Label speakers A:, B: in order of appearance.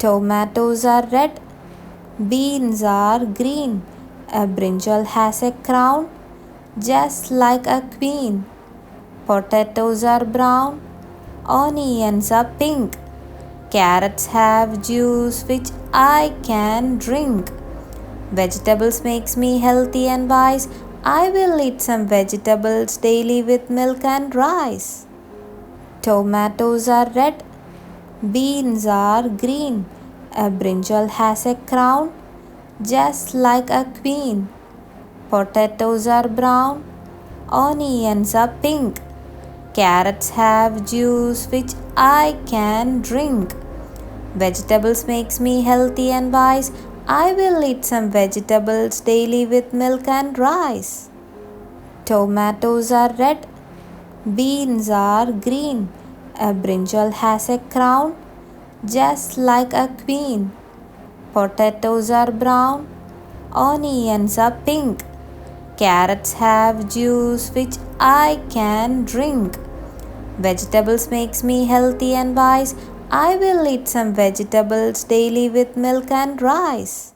A: Tomatoes are red. Beans are green. A brinjal has a crown, just like a queen. Potatoes are brown. Onions are pink. Carrots have juice which I can drink. Vegetables makes me healthy and wise. I will eat some vegetables daily with milk and rice. Tomatoes are red. Beans are green. A brinjal has a crown, just like a queen. Potatoes are brown. Onions are pink. Carrots have juice which I can drink. Vegetables makes me healthy and wise. I will eat some vegetables daily with milk and rice. Tomatoes are red. Beans are green. A brinjal has a crown, just like a queen. Potatoes are brown. Onions are pink. Carrots have juice which I can drink. Vegetables makes me healthy and wise. I will eat some vegetables daily with milk and rice.